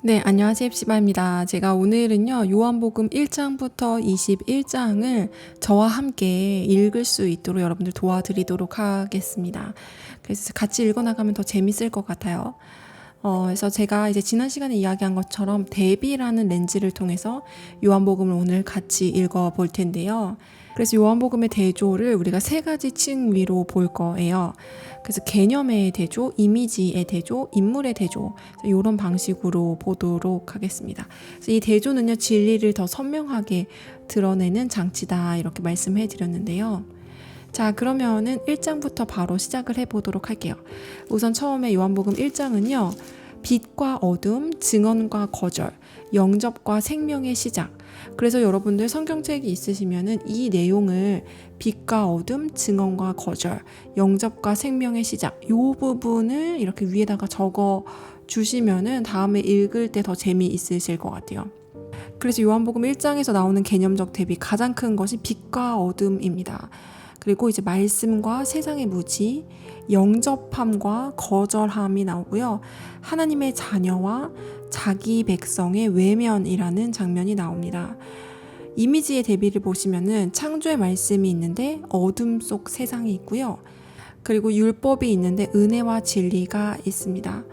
네, 안녕하세요. ep시바입니다. 제가 오늘은요, 요한복음 1장부터 21장을 저와 함께 읽을 수 있도록 여러분들 도와드리도록 하겠습니다. 그래서 같이 읽어나가면 더 재밌을 것 같아요. 그래서 제가 이제 지난 시간에 이야기한 것처럼 대비라는 렌즈를 통해서 요한복음을 오늘 같이 읽어볼 텐데요. 그래서 요한복음의 대조를 우리가 세 가지 층위로 볼 거예요. 그래서 개념의 대조, 이미지의 대조, 인물의 대조, 이런 방식으로 보도록 하겠습니다. 그래서 이 대조는요, 진리를 더 선명하게 드러내는 장치다, 이렇게 말씀해 드렸는데요. 자, 그러면은 1장부터 바로 시작을 해보도록 할게요. 우선 처음에 요한복음 1장은요, 빛과 어둠, 증언과 거절, 영접과 생명의 시작. 그래서 여러분들 성경책이 있으시면은 이 내용을 빛과 어둠, 증언과 거절, 영접과 생명의 시작, 요 부분을 이렇게 위에다가 적어 주시면은 다음에 읽을 때 더 재미있으실 것 같아요. 그래서 요한복음 1장에서 나오는 개념적 대비 가장 큰 것이 빛과 어둠입니다. 그리고 이제 말씀과 세상의 무지, 영접함과 거절함이 나오고요. 하나님의 자녀와 자기 백성의 외면이라는 장면이 나옵니다. 이미지의 대비를 보시면은 창조의 말씀이 있는데 어둠 속 세상이 있고요. 그리고 율법이 있는데 은혜와 진리가 있습니다.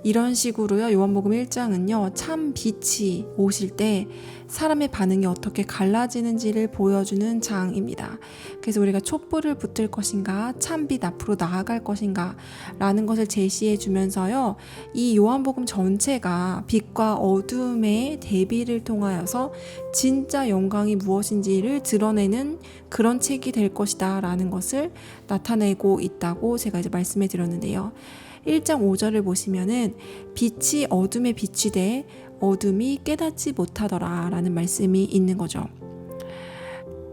이런 식으로요, 요한복음 1장은요, 참 빛이 오실 때 사람의 반응이 어떻게 갈라지는지를 보여주는 장입니다. 그래서 우리가 촛불을 붙을 것인가, 참 빛 앞으로 나아갈 것인가 라는 것을 제시해 주면서요, 이 요한복음 전체가 빛과 어둠의 대비를 통하여서 진짜 영광이 무엇인지를 드러내는 그런 책이 될 것이다 라는 것을 나타내고 있다고 제가 이제 말씀해 드렸는데요. 1장 5절을 보시면은 빛이 어둠에 비치되 어둠이 깨닫지 못하더라 라는 말씀이 있는 거죠.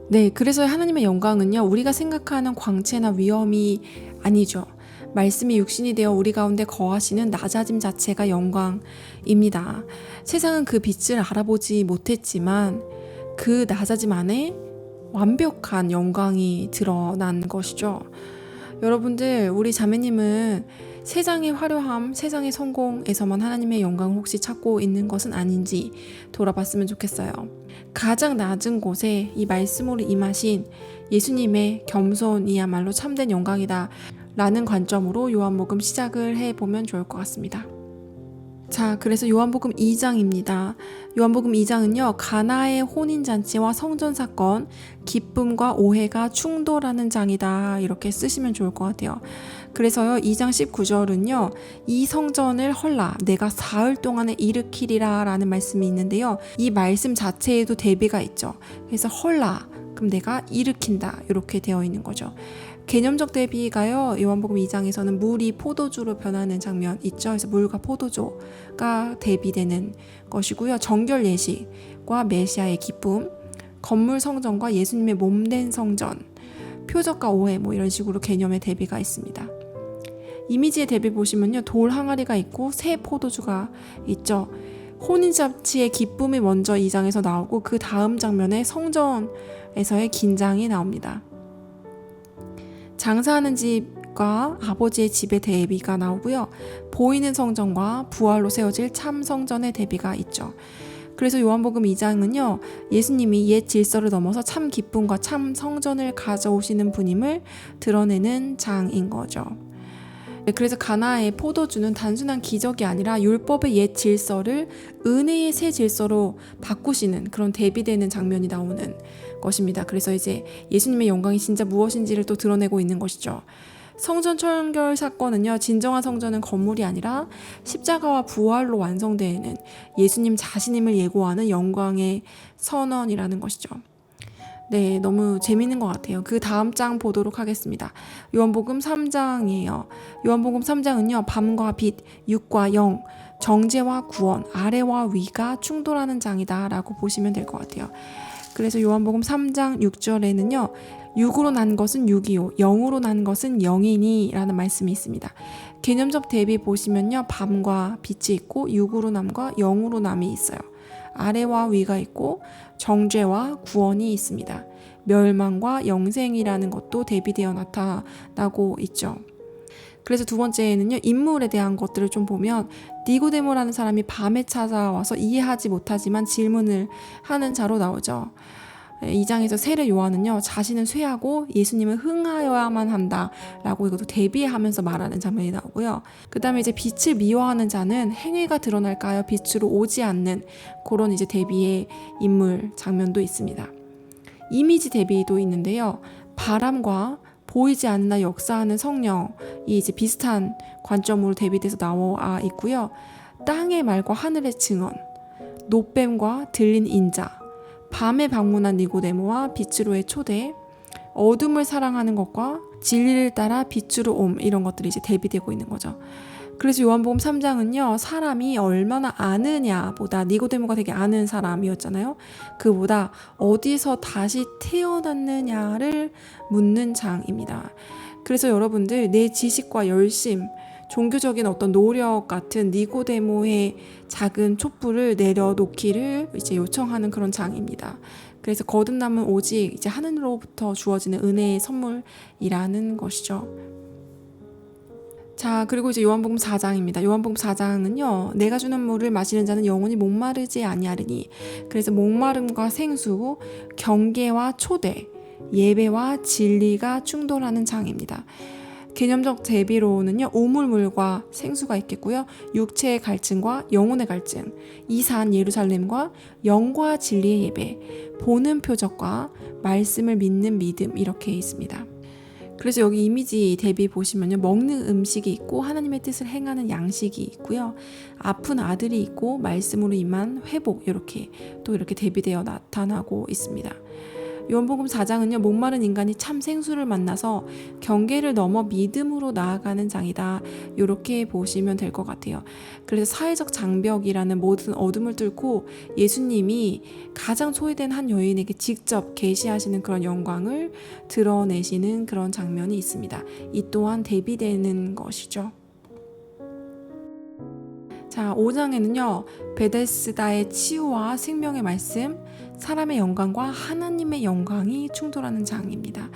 네, 그래서 하나님의 영광은요, 우리가 생각하는 광채나 위엄이 아니죠. 말씀이 육신이 되어 우리 가운데 거하시는 낮아짐 자체가 영광입니다. 세상은 그 빛을 알아보지 못했지만 그 낮아짐 안에 완벽한 영광이 드러난 것이죠. 여러분들, 우리 자매님은 세상의 화려함, 세상의 성공에서만 하나님의 영광을 혹시 찾고 있는 것은 아닌지 돌아봤으면 좋겠어요. 가장 낮은 곳에 이 말씀으로 임하신 예수님의 겸손이야말로 참된 영광이다 라는 관점으로 요한복음 시작을 해보면 좋을 것 같습니다. 자, 그래서 요한복음 2장입니다. 요한복음 2장은요, 가나의 혼인잔치와 성전사건, 기쁨과 오해가 충돌하는 장이다, 이렇게 쓰시면 좋을 것 같아요. 그래서요, 2장 19절은요, 이 성전을 헐라 내가 사흘 동안에 일으키리라 라는 말씀이 있는데요, 이 말씀 자체에도 대비가 있죠. 그래서 헐라, 그럼 내가 일으킨다, 이렇게 되어 있는 거죠. 개념적 대비가요, 요한복음 2장에서는 물이 포도주로 변하는 장면 있죠. 그래서 물과 포도주가 대비되는 것이고요. 정결 예식과 메시아의 기쁨, 건물 성전과 예수님의 몸된 성전, 표적과 오해, 이런 식으로 개념의 대비가 있습니다. 이미지의 대비 보시면요, 돌 항아리가 있고 새 포도주가 있죠. 혼인잔치의 기쁨이 먼저 2장에서 나오고 그 다음 장면에 성전에서의 긴장이 나옵니다. 장사하는 집과 아버지의 집의 대비가 나오고요. 보이는 성전과 부활로 세워질 참 성전의 대비가 있죠. 그래서 요한복음 2장은요, 예수님이 옛 질서를 넘어서 참 기쁨과 참 성전을 가져오시는 분임을 드러내는 장인 거죠. 그래서 가나의 포도주는 단순한 기적이 아니라 율법의 옛 질서를 은혜의 새 질서로 바꾸시는 그런 대비되는 장면이 나오는 것입니다. 그래서 이제 예수님의 영광이 진짜 무엇인지를 또 드러내고 있는 것이죠. 성전 청결 사건은요, 진정한 성전은 건물이 아니라 십자가와 부활로 완성되는 예수님 자신임을 예고하는 영광의 선언이라는 것이죠. 네, 너무 재밌는 것 같아요. 그 다음 장 보도록 하겠습니다. 요한복음 3장이에요. 요한복음 3장은요, 밤과 빛, 육과 영, 정죄와 구원, 아래와 위가 충돌하는 장이다 라고 보시면 될 것 같아요. 그래서 요한복음 3장 6절에는요, 육으로 난 것은 육이요, 영으로 난 것은 영이니 라는 말씀이 있습니다. 개념적 대비 보시면요, 밤과 빛이 있고 육으로 남과 영으로 남이 있어요. 아래와 위가 있고 정죄와 구원이 있습니다. 멸망과 영생이라는 것도 대비되어 나타나고 있죠. 그래서 두 번째는요, 인물에 대한 것들을 좀 보면 니고데모라는 사람이 밤에 찾아와서 이해하지 못하지만 질문을 하는 자로 나오죠. 2장에서 세례 요한은요, 자신은 쇠하고 예수님은 흥하여야만 한다 라고 이것도 대비하면서 말하는 장면이 나오고요. 그 다음에 이제 빛을 미워하는 자는 행위가 드러날까 하여 빛으로 오지 않는 그런 이제 대비의 인물 장면도 있습니다. 이미지 대비도 있는데요. 바람과 보이지 않나 역사하는 성령이 이제 비슷한 관점으로 대비돼서 나와 있고요. 땅의 말과 하늘의 증언, 노뱀과 들린 인자, 밤에 방문한 니고데모와 빛으로의 초대, 어둠을 사랑하는 것과 진리를 따라 빛으로 옴, 이런 것들이 이제 대비되고 있는 거죠. 그래서 요한복음 3장은요, 사람이 얼마나 아느냐보다, 니고데모가 되게 아는 사람이었잖아요. 그보다 어디서 다시 태어났느냐를 묻는 장입니다. 그래서 여러분들 내 지식과 열심, 종교적인 어떤 노력 같은 니고데모의 작은 촛불을 내려놓기를 이제 요청하는 그런 장입니다. 그래서 거듭남은 오직 이제 하늘로부터 주어지는 은혜의 선물이라는 것이죠. 자, 그리고 이제 요한복음 4장입니다. 요한복음 4장은요, 내가 주는 물을 마시는 자는 영원히 목마르지 아니하리니. 그래서 목마름과 생수, 경계와 초대, 예배와 진리가 충돌하는 장입니다. 개념적 대비로는요, 우물물과 생수가 있겠고요. 육체의 갈증과 영혼의 갈증, 이산 예루살렘과 영과 진리의 예배, 보는 표적과 말씀을 믿는 믿음, 이렇게 있습니다. 그래서 여기 이미지 대비 보시면요, 먹는 음식이 있고 하나님의 뜻을 행하는 양식이 있고요, 아픈 아들이 있고 말씀으로 임한 회복, 이렇게 또 이렇게 대비되어 나타나고 있습니다. 요한복음 4장은요, 목마른 인간이 참 생수를 만나서 경계를 넘어 믿음으로 나아가는 장이다, 이렇게 보시면 될 것 같아요. 그래서 사회적 장벽이라는 모든 어둠을 뚫고 예수님이 가장 소외된 한 여인에게 직접 계시하시는 그런 영광을 드러내시는 그런 장면이 있습니다. 이 또한 대비되는 것이죠. 자, 5장에는요, 베데스다의 치유와 생명의 말씀, 사람의 영광과 하나님의 영광이 충돌하는 장입니다.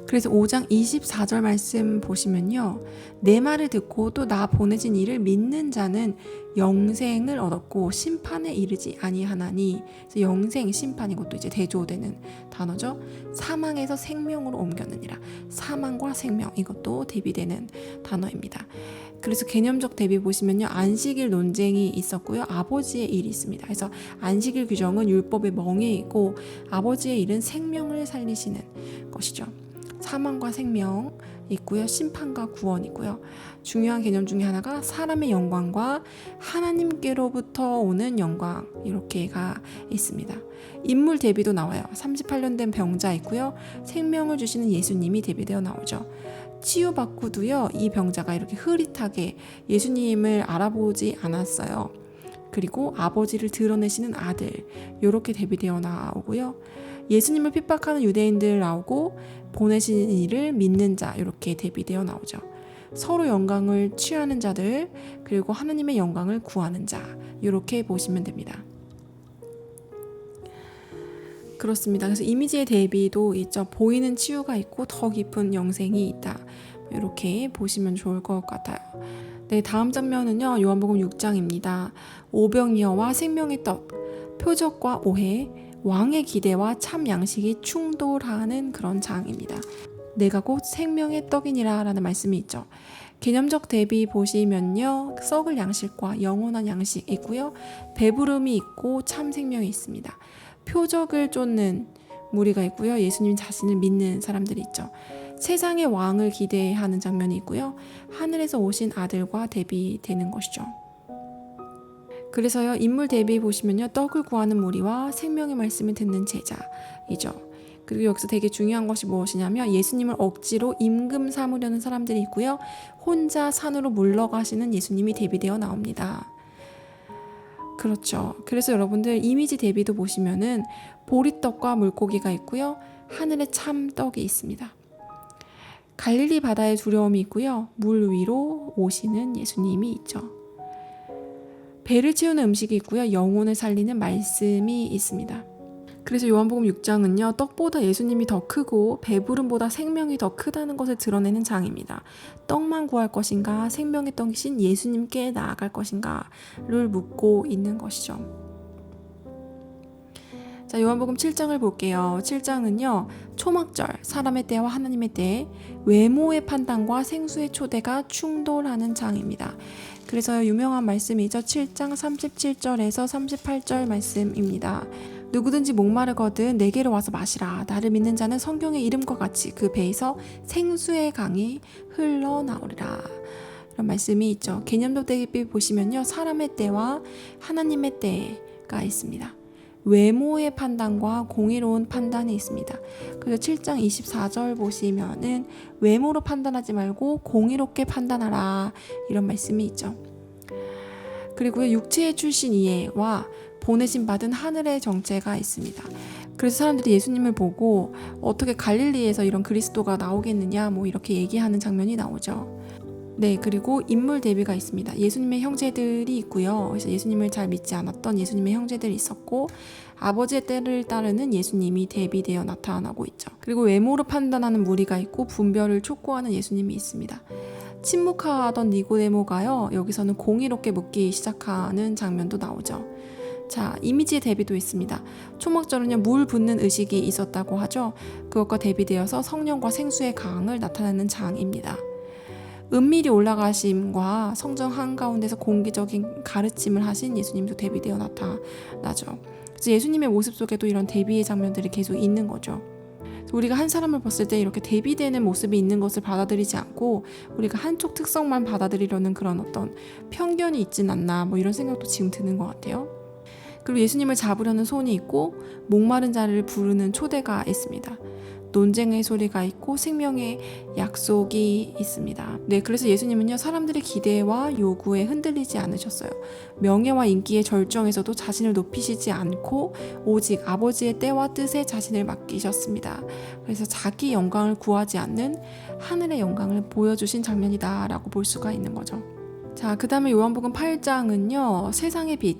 그래서 5장 24절 말씀 보시면요, 내 말을 듣고 또 나 보내진 이를 믿는 자는 영생을 얻었고 심판에 이르지 아니하나니. 그래서 영생, 심판, 이것도 이제 대조되는 단어죠. 사망에서 생명으로 옮겼느니라. 사망과 생명, 이것도 대비되는 단어입니다. 그래서 개념적 대비 보시면요, 안식일 논쟁이 있었고요, 아버지의 일이 있습니다. 그래서 안식일 규정은 율법의 멍에이고 아버지의 일은 생명을 살리시는 것이죠. 사망과 생명 있고요, 심판과 구원 있고요. 중요한 개념 중에 하나가 사람의 영광과 하나님께로부터 오는 영광, 이렇게가 있습니다. 인물 대비도 나와요. 38년 된 병자 있고요, 생명을 주시는 예수님이 대비되어 나오죠. 치유받고도요, 이 병자가 이렇게 흐릿하게 예수님을 알아보지 않았어요. 그리고 아버지를 드러내시는 아들, 이렇게 대비되어 나오고요. 예수님을 핍박하는 유대인들 나오고 보내신 이를 믿는 자, 이렇게 대비되어 나오죠. 서로 영광을 취하는 자들, 그리고 하나님의 영광을 구하는 자, 이렇게 보시면 됩니다. 그렇습니다. 그래서 이미지의 대비도 있죠. 보이는 치유가 있고 더 깊은 영생이 있다, 이렇게 보시면 좋을 것 같아요. 네, 다음 장면은요, 요한복음 6장입니다. 오병이어와 생명의 떡, 표적과 오해, 왕의 기대와 참 양식이 충돌하는 그런 장입니다. 내가 곧 생명의 떡이니라 라는 말씀이 있죠. 개념적 대비 보시면요, 썩을 양식과 영원한 양식 있고요, 배부름이 있고 참 생명이 있습니다. 표적을 쫓는 무리가 있고요, 예수님 자신을 믿는 사람들이 있죠. 세상의 왕을 기대하는 장면이 있고요, 하늘에서 오신 아들과 대비되는 것이죠. 그래서요, 인물 대비 보시면요, 떡을 구하는 무리와 생명의 말씀을 듣는 제자이죠. 그리고 여기서 되게 중요한 것이 무엇이냐면, 예수님을 억지로 임금 삼으려는 사람들이 있고요, 혼자 산으로 물러가시는 예수님이 대비되어 나옵니다. 그렇죠. 그래서 여러분들 이미지 대비도 보시면은 보리떡과 물고기가 있고요, 하늘에 참떡이 있습니다. 갈릴리 바다에 두려움이 있고요, 물 위로 오시는 예수님이 있죠. 배를 채우는 음식이 있고요, 영혼을 살리는 말씀이 있습니다. 그래서 요한복음 6장은요, 떡보다 예수님이 더 크고 배부름보다 생명이 더 크다는 것을 드러내는 장입니다. 떡만 구할 것인가, 생명의 떡이신 예수님께 나아갈 것인가를 묻고 있는 것이죠. 자, 요한복음 7장을 볼게요. 7장은요, 초막절, 사람의 때와 하나님의 때, 외모의 판단과 생수의 초대가 충돌하는 장입니다. 그래서 유명한 말씀이죠. 7장 37절에서 38절 말씀입니다. 누구든지 목마르거든 내게로 와서 마시라. 나를 믿는 자는 성경의 이름과 같이 그 배에서 생수의 강이 흘러나오리라. 이런 말씀이 있죠. 개념도 대비 보시면요, 사람의 때와 하나님의 때가 있습니다. 외모의 판단과 공의로운 판단이 있습니다. 그래서 7장 24절 보시면은 외모로 판단하지 말고 공의롭게 판단하라, 이런 말씀이 있죠. 그리고 육체의 출신 이해와 보내심 받은 하늘의 정체가 있습니다. 그래서 사람들이 예수님을 보고 어떻게 갈릴리에서 이런 그리스도가 나오겠느냐, 뭐 이렇게 얘기하는 장면이 나오죠. 네, 그리고 인물 대비가 있습니다. 예수님의 형제들이 있고요. 그래서 예수님을 잘 믿지 않았던 예수님의 형제들이 있었고, 아버지의 때를 따르는 예수님이 대비되어 나타나고 있죠. 그리고 외모로 판단하는 무리가 있고, 분별을 촉구하는 예수님이 있습니다. 침묵하던 니고데모가요, 여기서는 공의롭게 묻기 시작하는 장면도 나오죠. 자, 이미지의 대비도 있습니다. 초막절은요, 물 붓는 의식이 있었다고 하죠. 그것과 대비되어서 성령과 생수의 강을 나타내는 장입니다. 은밀히 올라가심과 성전 한가운데서 공개적인 가르침을 하신 예수님도 대비되어 나타나죠. 그래서 예수님의 모습 속에도 이런 대비의 장면들이 계속 있는 거죠. 우리가 한 사람을 봤을 때 이렇게 대비되는 모습이 있는 것을 받아들이지 않고 우리가 한쪽 특성만 받아들이려는 그런 어떤 편견이 있진 않나, 뭐 이런 생각도 지금 드는 것 같아요. 그리고 예수님을 잡으려는 손이 있고 목마른 자를 부르는 초대가 있습니다. 논쟁의 소리가 있고 생명의 약속이 있습니다. 네, 그래서 예수님은요, 사람들의 기대와 요구에 흔들리지 않으셨어요. 명예와 인기의 절정에서도 자신을 높이시지 않고 오직 아버지의 때와 뜻에 자신을 맡기셨습니다. 그래서 자기 영광을 구하지 않는 하늘의 영광을 보여주신 장면이다라고 볼 수가 있는 거죠. 자, 그 다음에 요한복음 8장은요, 세상의 빛,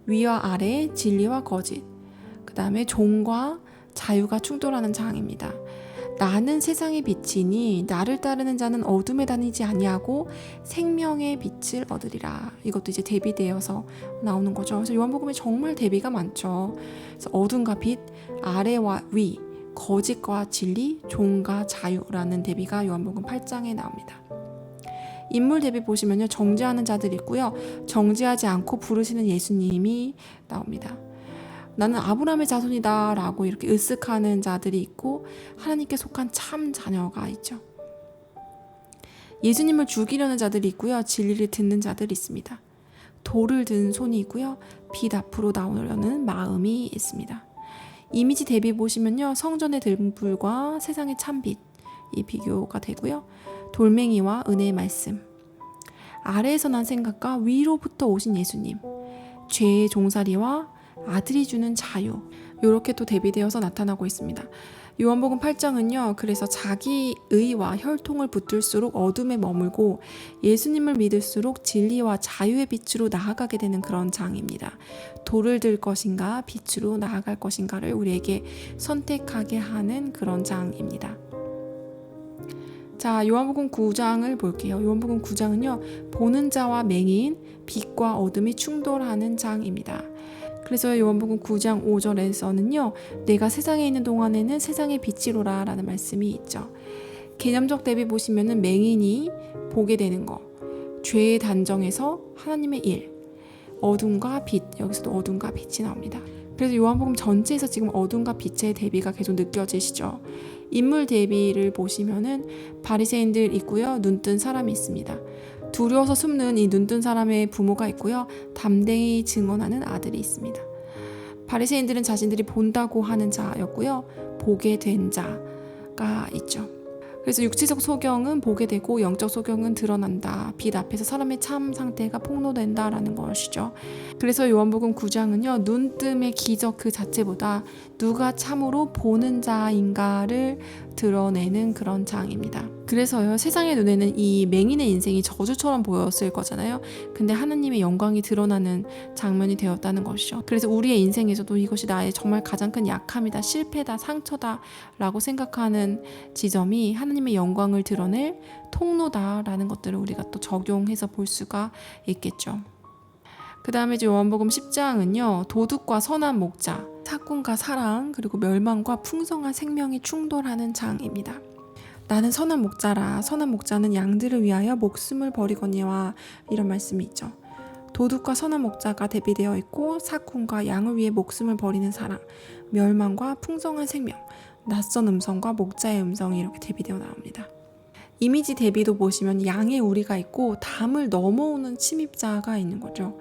위와 아래, 진리와 거짓, 그 다음에 종과 자유가 충돌하는 장입니다. 나는 세상의 빛이니 나를 따르는 자는 어둠에 다니지 아니하고 생명의 빛을 얻으리라. 이것도 이제 대비되어서 나오는 거죠. 그래서 요한복음에 정말 대비가 많죠. 그래서 어둠과 빛, 아래와 위, 거짓과 진리, 종과 자유라는 대비가 요한복음 8장에 나옵니다. 인물 대비 보시면요, 정죄하는 자들이 있고요, 정죄하지 않고 부르시는 예수님이 나옵니다. 나는 아브라함의 자손이다 라고 이렇게 으쓱하는 자들이 있고, 하나님께 속한 참 자녀가 있죠. 예수님을 죽이려는 자들이 있고요, 진리를 듣는 자들이 있습니다. 돌을 든 손이 있고요, 빛 앞으로 나오려는 마음이 있습니다. 이미지 대비 보시면요, 성전의 등불과 세상의 참빛, 이 비교가 되고요, 돌멩이와 은혜의 말씀, 아래에서 난 생각과 위로부터 오신 예수님, 죄의 종살이와 아들이 주는 자유, 이렇게 또 대비되어서 나타나고 있습니다. 요한복음 8장은요, 그래서 자기 의와 혈통을 붙들수록 어둠에 머물고 예수님을 믿을수록 진리와 자유의 빛으로 나아가게 되는 그런 장입니다. 돌을 들 것인가 빛으로 나아갈 것인가를 우리에게 선택하게 하는 그런 장입니다. 자, 요한복음 9장을 볼게요. 요한복음 9장은요, 보는 자와 맹인, 빛과 어둠이 충돌하는 장입니다. 그래서 요한복음 9장 5절에서는요, 내가 세상에 있는 동안에는 세상의 빛이로라 라는 말씀이 있죠. 개념적 대비 보시면은 맹인이 보게 되는 거, 죄의 단정에서 하나님의 일, 어둠과 빛, 여기서도 어둠과 빛이 나옵니다. 그래서 요한복음 전체에서 지금 어둠과 빛의 대비가 계속 느껴지시죠. 인물 대비를 보시면은 바리새인들 있고요, 눈뜬 사람이 있습니다. 두려워서 숨는 이 눈뜬 사람의 부모가 있고요, 담대히 증언하는 아들이 있습니다. 바리새인들은 자신들이 본다고 하는 자였고요, 보게 된 자가 있죠. 그래서 육체적 소경은 보게 되고 영적 소경은 드러난다. 빛 앞에서 사람의 참 상태가 폭로된다라는 것이죠. 그래서 요한복음 9장은요, 눈뜸의 기적 그 자체보다 누가 참으로 보는 자인가를 드러내는 그런 장입니다. 그래서요, 세상의 눈에는 이 맹인의 인생이 저주처럼 보였을 거잖아요. 근데 하나님의 영광이 드러나는 장면이 되었다는 것이죠. 그래서 우리의 인생에서도 이것이 나의 정말 가장 큰 약함이다, 실패다, 상처다 라고 생각하는 지점이 하나님의 영광을 드러낼 통로다라는 것들을 우리가 또 적용해서 볼 수가 있겠죠. 그 다음에 이제 요한복음 10장은요, 도둑과 선한 목자, 사꾼과 사랑, 그리고 멸망과 풍성한 생명이 충돌하는 장입니다. 나는 선한 목자라. 선한 목자는 양들을 위하여 목숨을 버리거니와, 이런 말씀이 있죠. 도둑과 선한 목자가 대비되어 있고, 사꾼과 양을 위해 목숨을 버리는 사람, 멸망과 풍성한 생명, 낯선 음성과 목자의 음성이 이렇게 대비되어 나옵니다. 이미지 대비도 보시면 양의 우리가 있고 담을 넘어오는 침입자가 있는 거죠.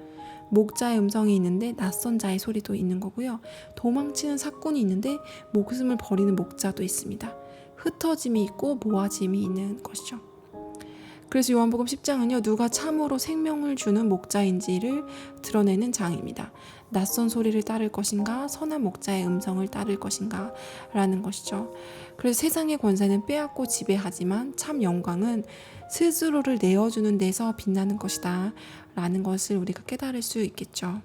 목자의 음성이 있는데 낯선 자의 소리도 있는 거고요. 도망치는 사꾼이 있는데 목숨을 버리는 목자도 있습니다. 흩어짐이 있고 모아짐이 있는 것이죠. 그래서 요한복음 10장은요, 누가 참으로 생명을 주는 목자인지를 드러내는 장입니다. 낯선 소리를 따를 것인가, 선한 목자의 음성을 따를 것인가 라는 것이죠. 그래서 세상의 권세는 빼앗고 지배하지만 참 영광은 스스로를 내어주는 데서 빛나는 것이다 라는 것을 우리가 깨달을 수 있겠죠.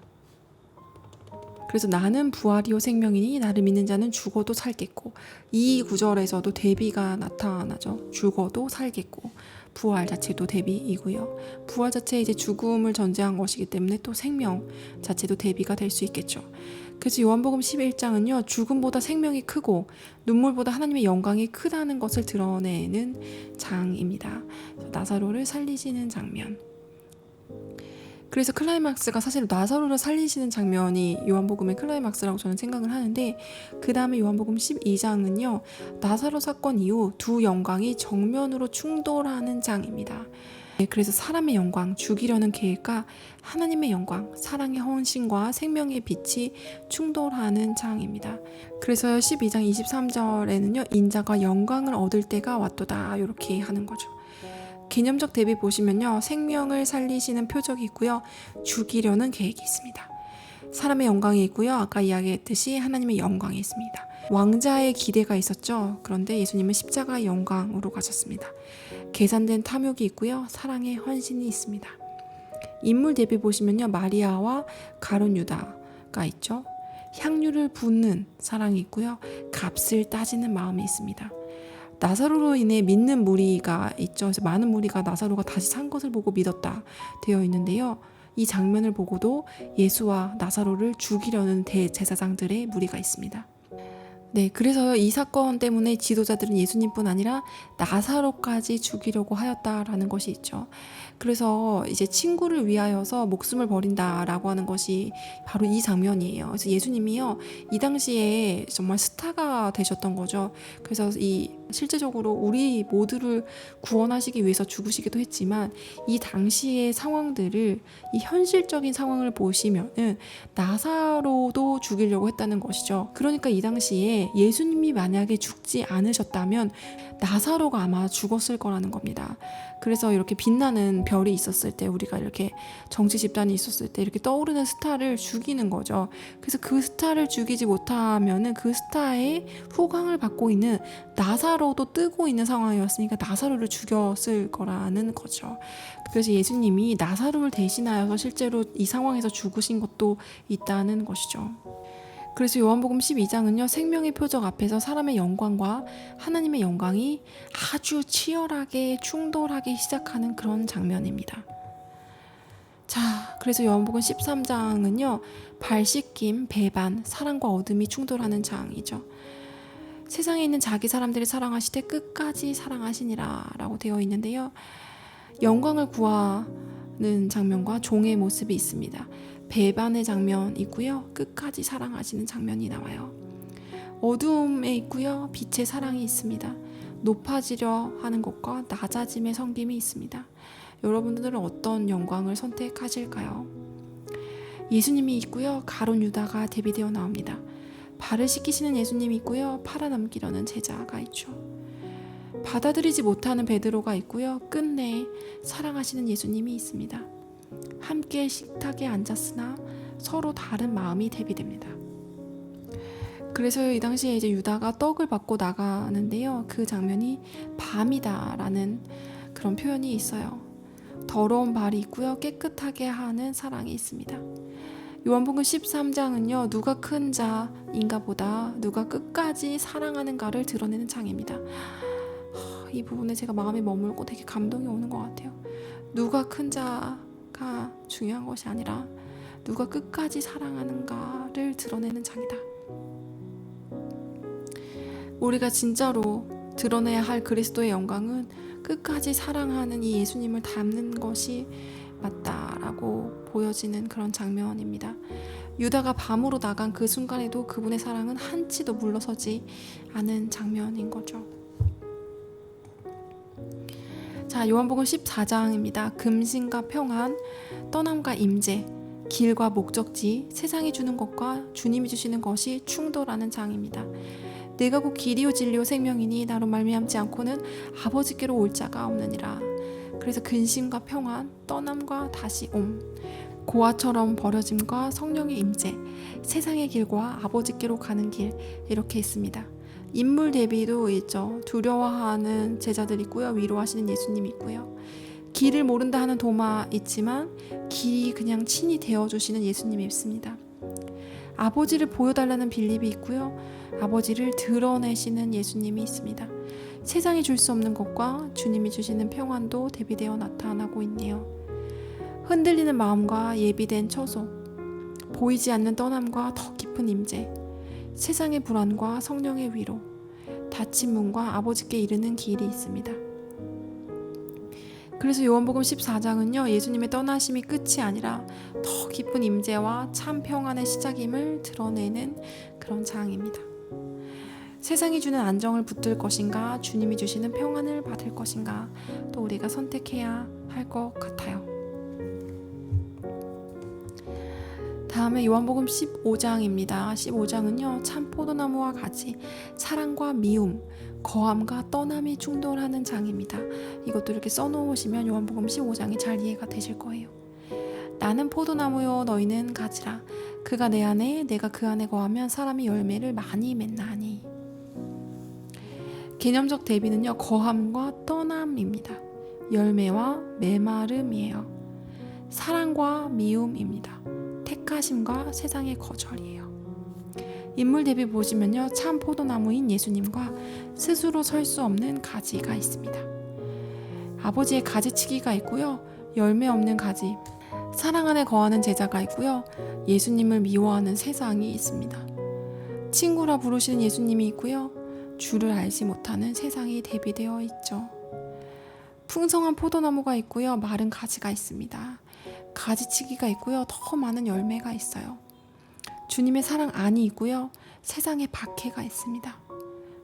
그래서 나는 부활이요 생명이니 나를 믿는 자는 죽어도 살겠고, 이 구절에서도 대비가 나타나죠. 죽어도 살겠고, 부활 자체도 대비이고요. 부활 자체 이제 죽음을 전제한 것이기 때문에 또 생명 자체도 대비가 될 수 있겠죠. 그래서 요한복음 11장은요, 죽음보다 생명이 크고 눈물보다 하나님의 영광이 크다는 것을 드러내는 장입니다. 나사로를 살리시는 장면. 그래서 클라이막스가 사실 나사로를 살리시는 장면이 요한복음의 클라이막스라고 저는 생각을 하는데, 그 다음에 요한복음 12장은요, 나사로 사건 이후 두 영광이 정면으로 충돌하는 장입니다. 그래서 사람의 영광, 죽이려는 계획과 하나님의 영광, 사랑의 헌신과 생명의 빛이 충돌하는 장입니다. 그래서 12장 23절에는요, 인자가 영광을 얻을 때가 왔도다 이렇게 하는 거죠. 개념적 대비 보시면요, 생명을 살리시는 표적이 있고요, 죽이려는 계획이 있습니다. 사람의 영광이 있고요, 아까 이야기했듯이 하나님의 영광이 있습니다. 왕자의 기대가 있었죠. 그런데 예수님은 십자가의 영광으로 가셨습니다. 계산된 탐욕이 있고요, 사랑의 헌신이 있습니다. 인물 대비 보시면요, 마리아와 가룟 유다가 있죠. 향유를 붓는 사랑이 있고요, 값을 따지는 마음이 있습니다. 나사로로 인해 믿는 무리가 있죠. 그래서 많은 무리가 나사로가 다시 산 것을 보고 믿었다 되어 있는데요. 이 장면을 보고도 예수와 나사로를 죽이려는 대제사장들의 무리가 있습니다. 네, 그래서 이 사건 때문에 지도자들은 예수님뿐 아니라 나사로까지 죽이려고 하였다라는 것이 있죠. 그래서 이제 친구를 위하여서 목숨을 버린다라고 하는 것이 바로 이 장면이에요. 그래서 예수님이요, 이 당시에 정말 스타가 되셨던 거죠. 그래서 이 실제적으로 우리 모두를 구원하시기 위해서 죽으시기도 했지만, 이 당시의 상황들을, 이 현실적인 상황을 보시면은 나사로도 죽이려고 했다는 것이죠. 그러니까 이 당시에 예수님이 만약에 죽지 않으셨다면 나사로가 아마 죽었을 거라는 겁니다. 그래서 이렇게 빛나는 별이 있었을 때, 우리가 이렇게 정치 집단이 있었을 때 이렇게 떠오르는 스타를 죽이는 거죠. 그래서 그 스타를 죽이지 못하면은 그 스타의 후광을 받고 있는 나사로도 뜨고 있는 상황이었으니까 나사로를 죽였을 거라는 거죠. 그래서 예수님이 나사로를 대신하여서 실제로 이 상황에서 죽으신 것도 있다는 것이죠. 그래서 요한복음 12장은요, 생명의 표적 앞에서 사람의 영광과 하나님의 영광이 아주 치열하게 충돌하기 시작하는 그런 장면입니다. 자, 그래서 요한복음 13장은요, 발 씻김, 배반, 사랑과 어둠이 충돌하는 장이죠. 세상에 있는 자기 사람들을 사랑하시되 끝까지 사랑하시니라 라고 되어 있는데요, 영광을 구하는 장면과 종의 모습이 있습니다. 배반의 장면 있고요, 끝까지 사랑하시는 장면이 나와요. 어두움에 있고요, 빛의 사랑이 있습니다. 높아지려 하는 것과 낮아짐의 섬김이 있습니다. 여러분들은 어떤 영광을 선택하실까요? 예수님이 있고요, 가룟 유다가 대비되어 나옵니다. 발을 씻기시는 예수님이 있고요, 팔아넘기려는 제자가 있죠. 받아들이지 못하는 베드로가 있고요, 끝내 사랑하시는 예수님이 있습니다. 함께 식탁에 앉았으나 서로 다른 마음이 대비됩니다. 그래서 이 당시에 이제 유다가 떡을 받고 나가는데요. 그 장면이 밤이다라는 그런 표현이 있어요. 더러운 발이 있고요. 깨끗하게 하는 사랑이 있습니다. 요한복음 13장은요. 누가 큰 자인가 보다 누가 끝까지 사랑하는가를 드러내는 장입니다. 이 부분에 제가 마음이 머물고 되게 감동이 오는 것 같아요. 누가 큰 자가 중요한 것이 아니라 누가 끝까지 사랑하는가를 드러내는 장이다. 우리가 진짜로 드러내야 할 그리스도의 영광은 끝까지 사랑하는 이 예수님을 닮는 것이 맞다라고 보여지는 그런 장면입니다. 유다가 밤으로 나간 그 순간에도 그분의 사랑은 한치도 물러서지 않은 장면인 거죠. 자, 요한복음 14장입니다. 금신과 평안, 떠남과 임재, 길과 목적지, 세상이 주는 것과 주님이 주시는 것이 충돌하는 장입니다. 내가 곧 길이요 진리요 생명이니 나로 말미암지 않고는 아버지께로 올 자가 없느니라. 그래서 근심과 평안, 떠남과 다시 옴, 고아처럼 버려짐과 성령의 임재, 세상의 길과 아버지께로 가는 길, 이렇게 있습니다. 인물 대비도 있죠. 두려워하는 제자들 있고요. 위로하시는 예수님 있고요. 길을 모른다 하는 도마 있지만 길이 그냥 친히 되어주시는 예수님이 있습니다. 아버지를 보여달라는 빌립이 있고요. 아버지를 드러내시는 예수님이 있습니다. 세상이 줄 수 없는 것과 주님이 주시는 평안도 대비되어 나타나고 있네요. 흔들리는 마음과 예비된 처소, 보이지 않는 떠남과 더 깊은 임재, 세상의 불안과 성령의 위로, 닫힌 문과 아버지께 이르는 길이 있습니다. 그래서 요한복음 14장은요, 예수님의 떠나심이 끝이 아니라 더 깊은 임재와 참 평안의 시작임을 드러내는 그런 장입니다. 세상이 주는 안정을 붙들 것인가, 주님이 주시는 평안을 받을 것인가, 또 우리가 선택해야 할 것 같아요. 다음에 요한복음 15장입니다. 15장은요, 참 포도나무와 같이 사랑과 미움, 거함과 떠남이 충돌하는 장입니다. 이것도 이렇게 써놓으시면 요한복음 15장이 잘 이해가 되실 거예요. 나는 포도나무요 너희는 가지라. 그가 내 안에 내가 그 안에 거하면 사람이 열매를 많이 맺나니. 개념적 대비는요, 거함과 떠남입니다. 열매와 메마름이에요. 사랑과 미움입니다. 택하심과 세상의 거절이에요. 인물 대비 보시면요, 참 포도나무인 예수님과 스스로 설 수 없는 가지가 있습니다. 아버지의 가지치기가 있고요, 열매 없는 가지, 사랑 안에 거하는 제자가 있고요, 예수님을 미워하는 세상이 있습니다. 친구라 부르시는 예수님이 있고요, 주를 알지 못하는 세상이 대비되어 있죠. 풍성한 포도나무가 있고요, 마른 가지가 있습니다. 가지치기가 있고요, 더 많은 열매가 있어요. 주님의 사랑 안이 있고요, 세상의 박해가 있습니다.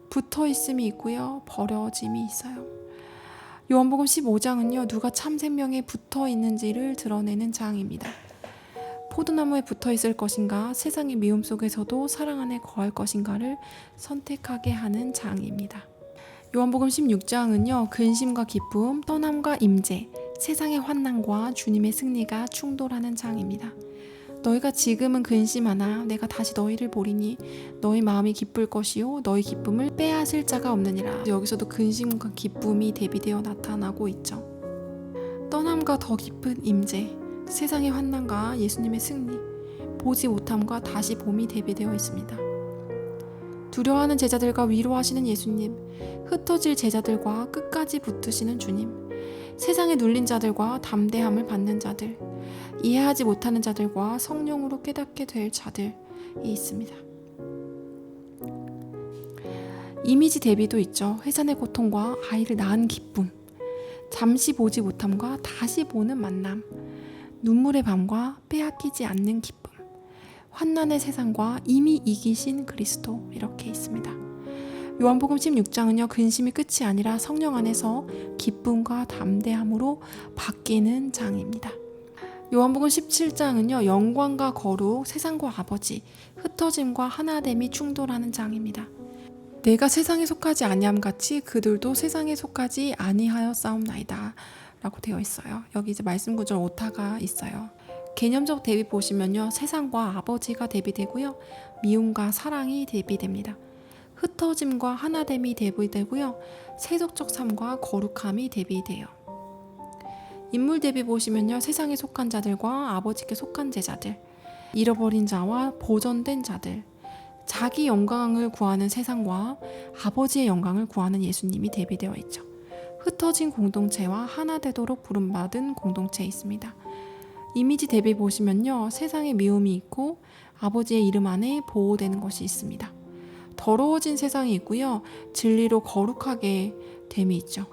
붙어있음이 있고요, 버려짐이 있어요. 요한복음 15장은요, 누가 참 생명에 붙어있는지를 드러내는 장입니다. 포도나무에 붙어있을 것인가, 세상의 미움 속에서도 사랑 안에 거할 것인가를 선택하게 하는 장입니다. 요한복음 16장은요, 근심과 기쁨, 떠남과 임재, 세상의 환난과 주님의 승리가 충돌하는 장입니다. 너희가 지금은 근심하나 내가 다시 너희를 보리니 너희 마음이 기쁠 것이요 너희 기쁨을 빼앗을 자가 없느니라. 여기서도 근심과 기쁨이 대비되어 나타나고 있죠. 떠남과 더 깊은 임재, 세상의 환난과 예수님의 승리, 보지 못함과 다시 봄이 대비되어 있습니다. 두려워하는 제자들과 위로하시는 예수님, 흩어질 제자들과 끝까지 붙드시는 주님, 세상에 눌린 자들과 담대함을 받는 자들, 이해하지 못하는 자들과 성령으로 깨닫게 될 자들이 있습니다. 이미지 대비도 있죠. 해산의 고통과 아이를 낳은 기쁨, 잠시 보지 못함과 다시 보는 만남, 눈물의 밤과 빼앗기지 않는 기쁨, 환난의 세상과 이미 이기신 그리스도, 이렇게 있습니다. 요한복음 16장은요, 근심이 끝이 아니라 성령 안에서 기쁨과 담대함으로 바뀌는 장입니다. 요한복음 17장은요, 영광과 거룩, 세상과 아버지, 흩어짐과 하나됨이 충돌하는 장입니다. 내가 세상에 속하지 아니함 같이 그들도 세상에 속하지 아니하여 싸움나이다 라고 되어 있어요. 여기 이제 말씀 구절 오타가 있어요. 개념적 대비 보시면요, 세상과 아버지가 대비되고요, 미움과 사랑이 대비됩니다. 흩어짐과 하나됨이 대비되고요, 세속적 삶과 거룩함이 대비돼요. 인물 대비 보시면요, 세상에 속한 자들과 아버지께 속한 제자들, 잃어버린 자와 보존된 자들, 자기 영광을 구하는 세상과 아버지의 영광을 구하는 예수님이 대비되어 있죠. 흩어진 공동체와 하나 되도록 부름받은 공동체에 있습니다. 이미지 대비 보시면요, 세상에 미움이 있고 아버지의 이름 안에 보호되는 것이 있습니다. 더러워진 세상이 있고요, 진리로 거룩하게 됨이 있죠.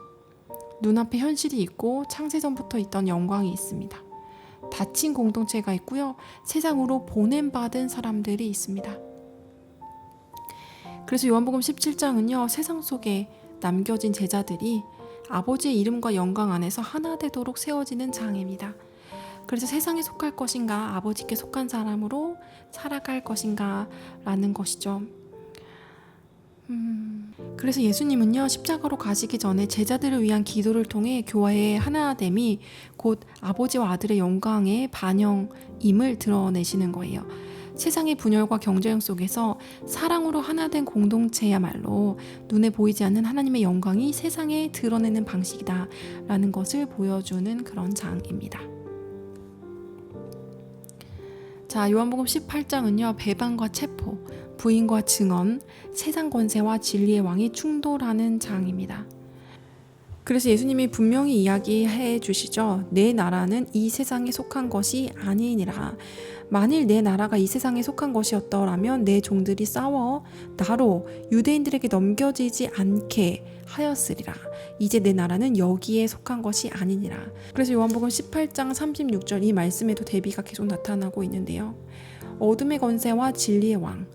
눈앞에 현실이 있고 창세전부터 있던 영광이 있습니다. 닫힌 공동체가 있고요, 세상으로 보냄받은 사람들이 있습니다. 그래서 요한복음 17장은요, 세상 속에 남겨진 제자들이 아버지의 이름과 영광 안에서 하나 되도록 세워지는 장입니다. 그래서 세상에 속할 것인가, 아버지께 속한 사람으로 살아갈 것인가 라는 것이죠. 그래서 예수님은요, 십자가로 가시기 전에 제자들을 위한 기도를 통해 교회의 하나됨이 곧 아버지와 아들의 영광의 반영임을 드러내시는 거예요. 세상의 분열과 경쟁 속에서 사랑으로 하나된 공동체야말로 눈에 보이지 않는 하나님의 영광이 세상에 드러내는 방식이다 라는 것을 보여주는 그런 장입니다. 자, 요한복음 18장은요, 배반과 체포, 부인과 증언, 세상 권세와 진리의 왕이 충돌하는 장입니다. 그래서 예수님이 분명히 이야기해 주시죠. 내 나라는 이 세상에 속한 것이 아니니라. 만일 내 나라가 이 세상에 속한 것이었더라면 내 종들이 싸워 나로 유대인들에게 넘겨지지 않게 하였으리라. 이제 내 나라는 여기에 속한 것이 아니니라. 그래서 요한복음 18장 36절 이 말씀에도 대비가 계속 나타나고 있는데요. 어둠의 권세와 진리의 왕,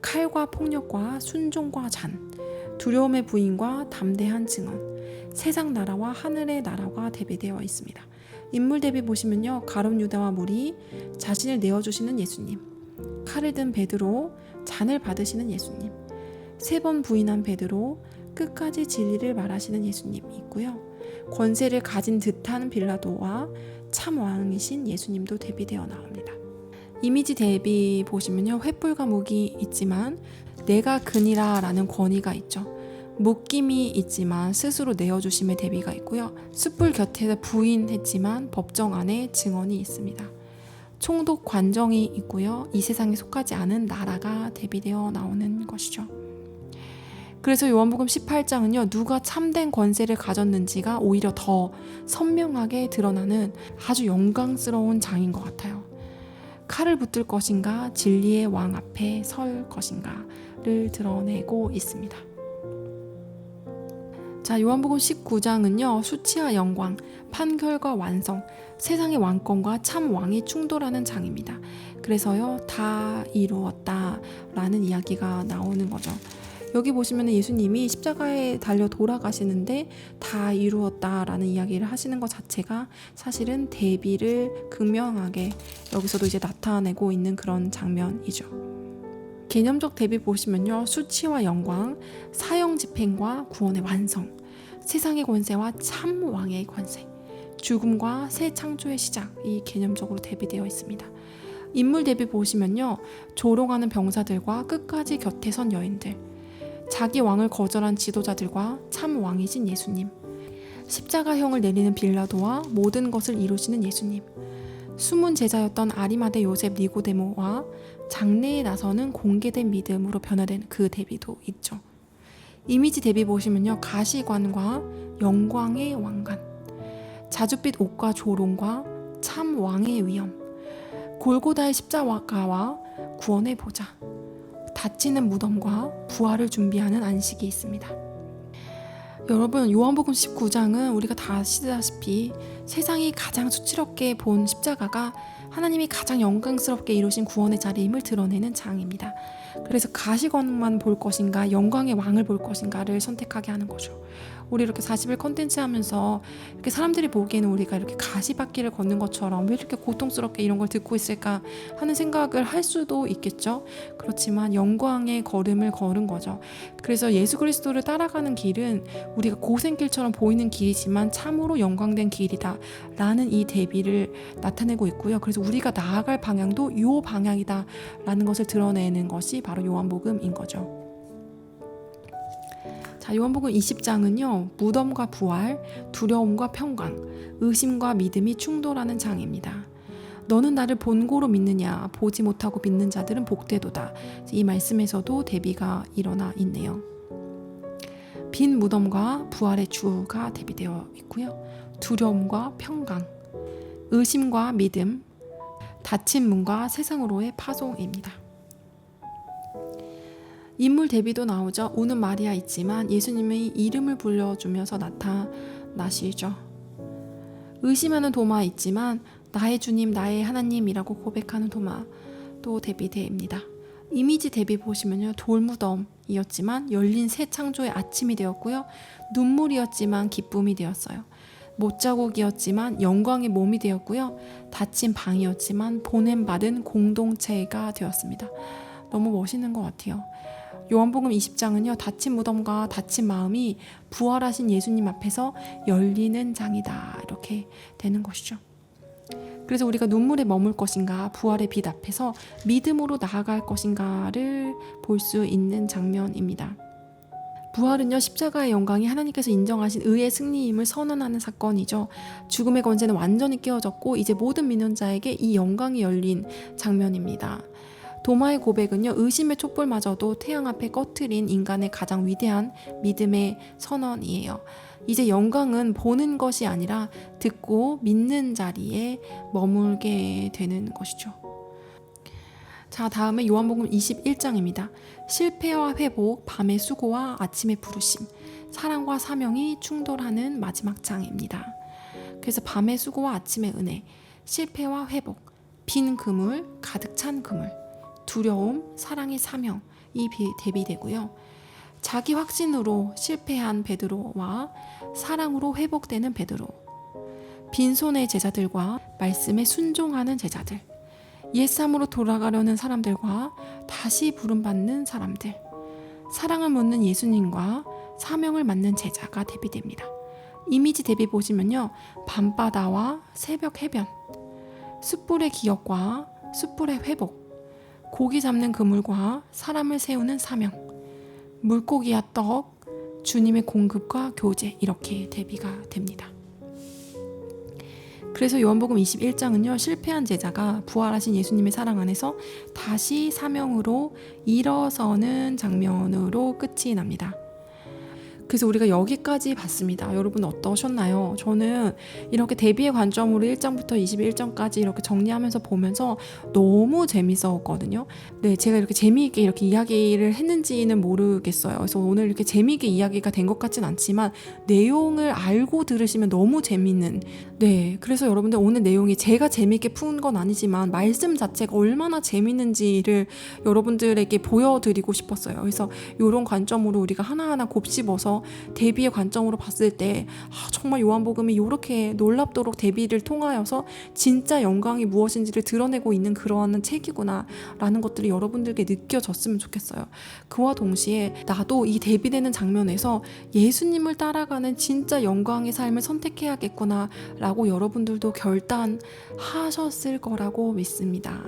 칼과 폭력과 순종과 잔, 두려움의 부인과 담대한 증언, 세상 나라와 하늘의 나라가 대비되어 있습니다. 인물 대비 보시면요, 가룟 유다와 무리, 자신을 내어주시는 예수님, 칼을 든 베드로, 잔을 받으시는 예수님, 3번 부인한 베드로, 끝까지 진리를 말하시는 예수님이 있고요. 권세를 가진 듯한 빌라도와 참 왕이신 예수님도 대비되어 나옵니다. 이미지 대비 보시면요, 횃불과 무기 있지만 내가 그니라 라는 권위가 있죠. 묶임이 있지만 스스로 내어주심의 대비가 있고요. 숯불 곁에서 부인했지만 법정 안에 증언이 있습니다. 총독 관정이 있고요. 이 세상에 속하지 않은 나라가 대비되어 나오는 것이죠. 그래서 요한복음 18장은요, 누가 참된 권세를 가졌는지가 오히려 더 선명하게 드러나는 아주 영광스러운 장인 것 같아요. 칼을 붙들 것인가, 진리의 왕 앞에 설 것인가를 드러내고 있습니다. 자, 요한복음 19장은요, 수치와 영광, 판결과 완성, 세상의 왕권과 참 왕이 충돌하는 장입니다. 그래서요, 다 이루었다 라는 이야기가 나오는 거죠. 여기 보시면 예수님이 십자가에 달려 돌아가시는데 다 이루었다 라는 이야기를 하시는 것 자체가 사실은 대비를 극명하게 여기서도 이제 나타내고 있는 그런 장면이죠. 개념적 대비 보시면요, 수치와 영광, 사형 집행과 구원의 완성, 세상의 권세와 참 왕의 권세, 죽음과 새 창조의 시작이 개념적으로 대비되어 있습니다. 인물 대비 보시면요, 조롱하는 병사들과 끝까지 곁에 선 여인들, 자기 왕을 거절한 지도자들과 참 왕이신 예수님, 십자가형을 내리는 빌라도와 모든 것을 이루시는 예수님, 숨은 제자였던 아리마대 요셉 니고데모와 장래에 나서는 공개된 믿음으로 변화된 그 대비도 있죠. 이미지 대비 보시면요, 가시관과 영광의 왕관, 자줏빛 옷과 조롱과 참 왕의 위엄, 골고다의 십자가와 구원의 보좌, 닫히는 무덤과 부활을 준비하는 안식이 있습니다. 여러분, 요한복음 19장은 우리가 다 아시다시피 세상이 가장 수치롭게 본 십자가가 하나님이 가장 영광스럽게 이루신 구원의 자리임을 드러내는 장입니다. 그래서 가시관만 볼 것인가, 영광의 왕을 볼 것인가를 선택하게 하는 거죠. 우리 이렇게 40일 컨텐츠 하면서 이렇게 사람들이 보기에는 우리가 이렇게 가시밭길을 걷는 것처럼 왜 이렇게 고통스럽게 이런 걸 듣고 있을까 하는 생각을 할 수도 있겠죠. 그렇지만 영광의 걸음을 걸은 거죠. 그래서 예수 그리스도를 따라가는 길은 우리가 고생길처럼 보이는 길이지만 참으로 영광된 길이다 라는 이 대비를 나타내고 있고요. 그래서 우리가 나아갈 방향도 이 방향이다 라는 것을 드러내는 것이 바로 요한복음인 거죠. 자, 요한복음 20장은요, 무덤과 부활, 두려움과 평강, 의심과 믿음이 충돌하는 장입니다. 너는 나를 본고로 믿느냐, 보지 못하고 믿는 자들은 복되도다. 이 말씀에서도 대비가 일어나 있네요. 빈 무덤과 부활의 주가 대비되어 있고요. 두려움과 평강, 의심과 믿음, 닫힌 문과 세상으로의 파송입니다. 인물 대비도 나오죠. 우는 마리아 있지만 예수님의 이름을 불러주면서 나타나시죠. 의심하는 도마 있지만 나의 주님, 나의 하나님이라고 고백하는 도마도 대비됩니다. 이미지 대비 보시면요, 돌무덤이었지만 열린 새 창조의 아침이 되었고요, 눈물이었지만 기쁨이 되었어요. 못자국이었지만 영광의 몸이 되었고요, 닫힌 방이었지만 보냄받은 공동체가 되었습니다. 너무 멋있는 것 같아요. 요한복음 20장은요, 닫힌 무덤과 닫힌 마음이 부활하신 예수님 앞에서 열리는 장이다 이렇게 되는 것이죠. 그래서 우리가 눈물에 머물 것인가, 부활의 빛 앞에서 믿음으로 나아갈 것인가를 볼 수 있는 장면입니다. 부활은요, 십자가의 영광이 하나님께서 인정하신 의의 승리임을 선언하는 사건이죠. 죽음의 권세는 완전히 깨어졌고 이제 모든 믿는 자에게 이 영광이 열린 장면입니다. 도마의 고백은요, 의심의 촛불마저도 태양 앞에 꺼트린 인간의 가장 위대한 믿음의 선언이에요. 이제 영광은 보는 것이 아니라 듣고 믿는 자리에 머물게 되는 것이죠. 자, 다음에 요한복음 21장입니다. 실패와 회복, 밤의 수고와 아침의 부르심, 사랑과 사명이 충돌하는 마지막 장입니다. 그래서 밤의 수고와 아침의 은혜, 실패와 회복, 빈 그물, 가득 찬 그물, 두려움, 사랑의 사명이 대비되고요. 자기 확신으로 실패한 베드로와 사랑으로 회복되는 베드로, 빈손의 제자들과 말씀에 순종하는 제자들, 옛삶으로 돌아가려는 사람들과 다시 부름받는 사람들, 사랑을 묻는 예수님과 사명을 맡는 제자가 대비됩니다. 이미지 대비 보시면요, 밤바다와 새벽 해변, 숯불의 기억과 숯불의 회복, 고기 잡는 그물과 사람을 세우는 사명, 물고기와 떡, 주님의 공급과 교제, 이렇게 대비가 됩니다. 그래서 요한복음 21장은요, 실패한 제자가 부활하신 예수님의 사랑 안에서 다시 사명으로 일어서는 장면으로 끝이 납니다. 그래서 우리가 여기까지 봤습니다. 여러분 어떠셨나요? 저는 이렇게 대비의 관점으로 1장부터 21장까지 이렇게 정리하면서 보면서 너무 재밌었거든요. 네, 제가 이렇게 재미있게 이렇게 이야기를 했는지는 모르겠어요. 그래서 오늘 이렇게 재미있게 이야기가 된 것 같진 않지만 내용을 알고 들으시면 너무 재밌는, 네, 그래서 여러분들 오늘 내용이 제가 재미있게 푼 건 아니지만 말씀 자체가 얼마나 재밌는지를 여러분들에게 보여드리고 싶었어요. 그래서 이런 관점으로 우리가 하나하나 곱씹어서 대비의 관점으로 봤을 때 정말 요한복음이 이렇게 놀랍도록 대비를 통하여서 진짜 영광이 무엇인지를 드러내고 있는 그러한 책이구나 라는 것들이 여러분들께 느껴졌으면 좋겠어요. 그와 동시에 나도 이 대비되는 장면에서 예수님을 따라가는 진짜 영광의 삶을 선택해야겠구나 라고 여러분들도 결단하셨을 거라고 믿습니다.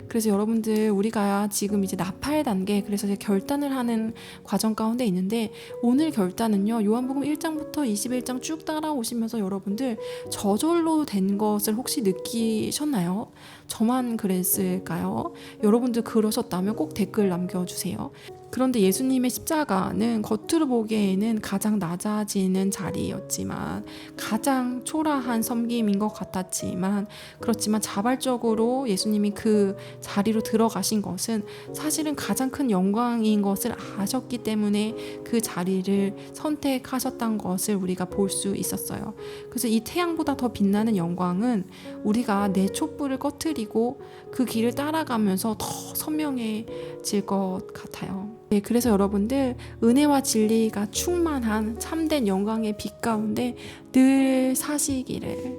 그래서 여러분들, 우리가 지금 이제 나팔 단계, 그래서 이제 결단을 하는 과정 가운데 있는데, 오늘 결단은요, 요한복음 1장부터 21장 쭉 따라오시면서 여러분들 저절로 된 것을 혹시 느끼셨나요? 저만 그랬을까요? 여러분들 그러셨다면 꼭 댓글 남겨주세요. 그런데 예수님의 십자가는 겉으로 보기에는 가장 낮아지는 자리였지만, 가장 초라한 섬김인 것 같았지만, 그렇지만 자발적으로 예수님이 그 자리로 들어가신 것은 사실은 가장 큰 영광인 것을 아셨기 때문에 그 자리를 선택하셨던 것을 우리가 볼 수 있었어요. 그래서 이 태양보다 더 빛나는 영광은 우리가 내 촛불을 꺼트리고 깨달이고 그 길을 따라가면서 더 선명해질 것 같아요. 네, 그래서 여러분들 은혜와 진리가 충만한 참된 영광의 빛 가운데 늘 사시기를,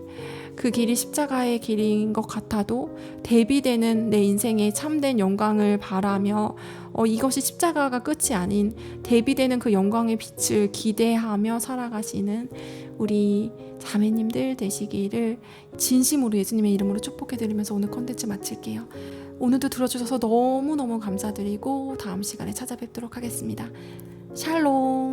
그 길이 십자가의 길인 것 같아도 대비되는 내 인생의 참된 영광을 바라며 이것이 십자가가 끝이 아닌 대비되는 그 영광의 빛을 기대하며 살아가시는 우리 자매님들 되시기를 진심으로 예수님의 이름으로 축복해드리면서 오늘 컨텐츠 마칠게요. 오늘도 들어주셔서 너무너무 감사드리고 다음 시간에 찾아뵙도록 하겠습니다. 샬롬.